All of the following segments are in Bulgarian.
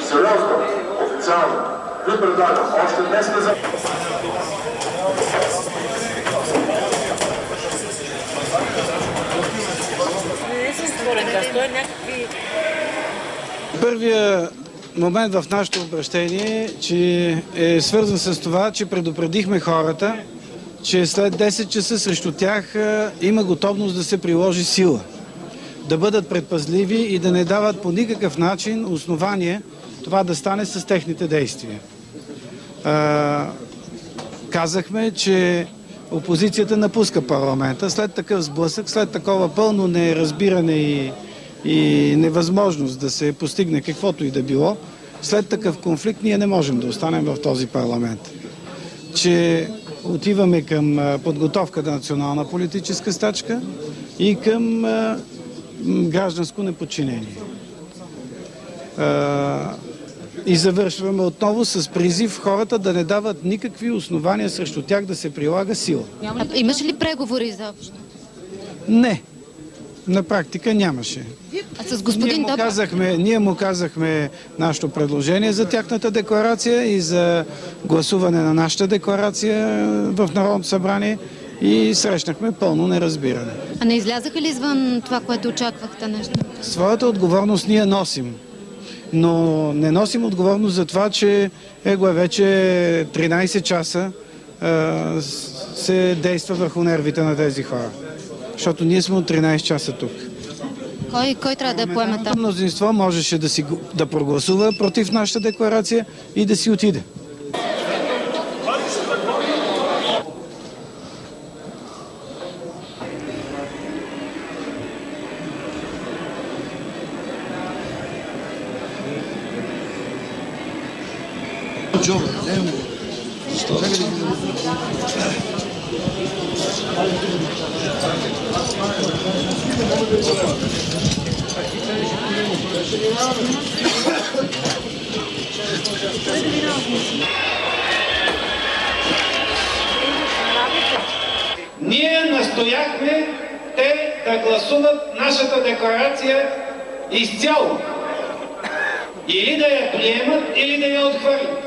Сериозно, официално, ви предлагам още днес за... Първия момент в нашето обращение, че е свързан с това, че предупредихме хората, че след 10 часа срещу тях има готовност да се приложи сила. Да бъдат предпазливи и да не дават по никакъв начин основание това да стане с техните действия. Казахме, че опозицията напуска парламента след такъв сблъсък, след такова пълно неразбиране и невъзможност да се постигне каквото и да било. След такъв конфликт ние не можем да останем в този парламент. Че отиваме към подготовка на национална политическа стачка и към гражданско неподчинение. И завършваме отново с призив хората да не дават никакви основания срещу тях да се прилага сила. Имаше ли преговори изобщо? Не. На практика нямаше. А с господин Ние му казахме нашето предложение за тяхната декларация и за гласуване на нашата декларация в Народното събрание и срещнахме пълно неразбиране. А не излязаха ли извън това, което очаквахте нещо? Своята отговорност ние носим. Но не носим отговорност за това, че вече 13 часа се действа върху нервите на тези хора. Защото ние сме от 13 часа тук. Кой трябва да я поеме там? Мнозинство можеше да прогласува против нашата декларация и да си отиде. Ние настояхме те да гласуват нашата декларация изцяло. Или да я приемат, или да я отхвърлят.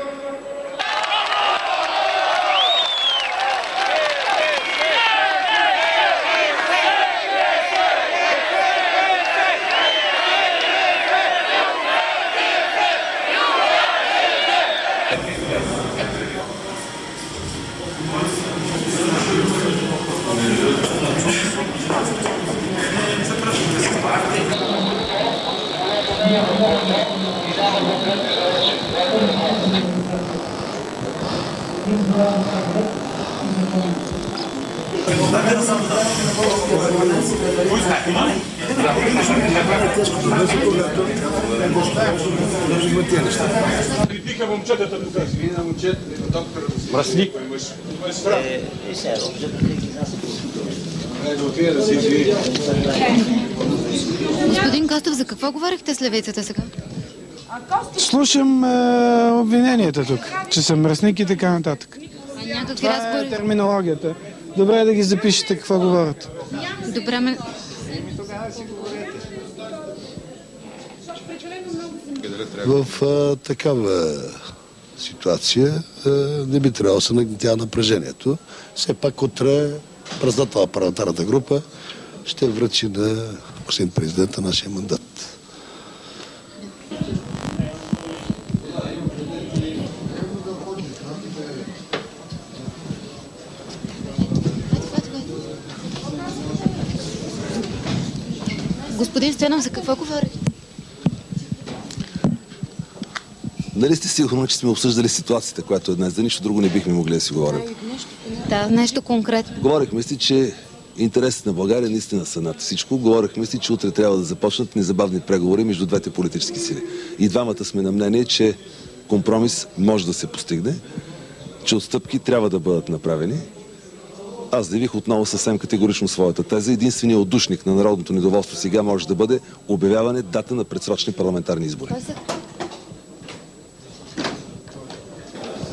Критика момчетата тук. Мръсник. Господин Костов, за какво говорихте с левицата сега? Слушам обвиненията тук, че съм мръсник и така нататък. А някакви Това е разговори? терминологията. Добре е да ги запишете какво говорят. Добре, В такава ситуация не би трябвало да се нагнетява напрежението. Все пак утре председателят на парламентарната група ще връчи на господин президента нашия мандат. Господин Стоянов, за какво говорите? Нали сте сигурни, че сме обсъждали ситуацията, която е днес? За нищо друго не бихме могли да си говорим. Да, нещо конкретно. Говорихме си, че интересите на България наистина са над всичко. Говорихме си, че утре трябва да започнат незабавни преговори между двете политически сили. И двамата сме на мнение, че компромис може да се постигне, че отстъпки трябва да бъдат направени. Аз заявих отново съвсем категорично своята теза. Единственият отдушник на народното недоволство сега може да бъде обявяване дата на предсрочни парламентарни избори.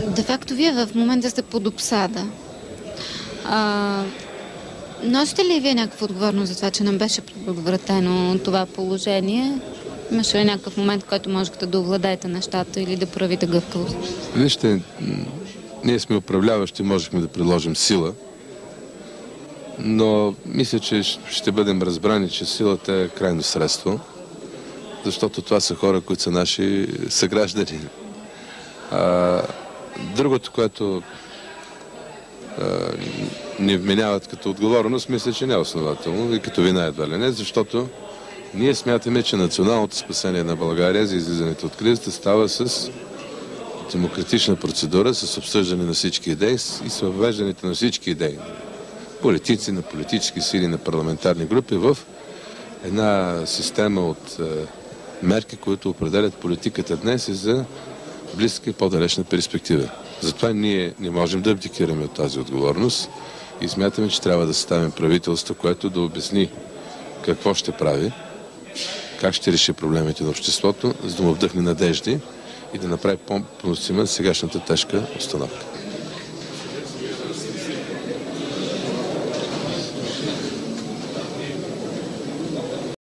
Де факто вие в момента сте под обсада. Носите ли вие някаква отговорност за това, че не беше предотвратено това положение? Имаше ли някакъв момент, в който можете да овладеете нещата или да правите гъвкавост? Вижте, ние сме управляващи, можехме да предложим сила, но мисля, че ще бъдем разбрани, че силата е крайно средство, защото това са хора, които са наши съграждани. Другото, което ни вменяват като отговорност, мисля, че не е основателно и като вина едва ли не, защото ние смятаме, че националното спасение на България за излизането от кризата става с демократична процедура, с обсъждане на всички идеи и с въвеждането на всички идеи. Политици, на политически сили, на парламентарни групи в една система от мерки, които определят политиката днес и за близка и по-далечна перспектива. Затова ние не можем да абдикираме от тази отговорност и смятаме, че трябва да съставим правителство, което да обясни какво ще прави, как ще реши проблемите на обществото, за да му вдъхне надежди и да направи по-поносима сегашната тежка установка.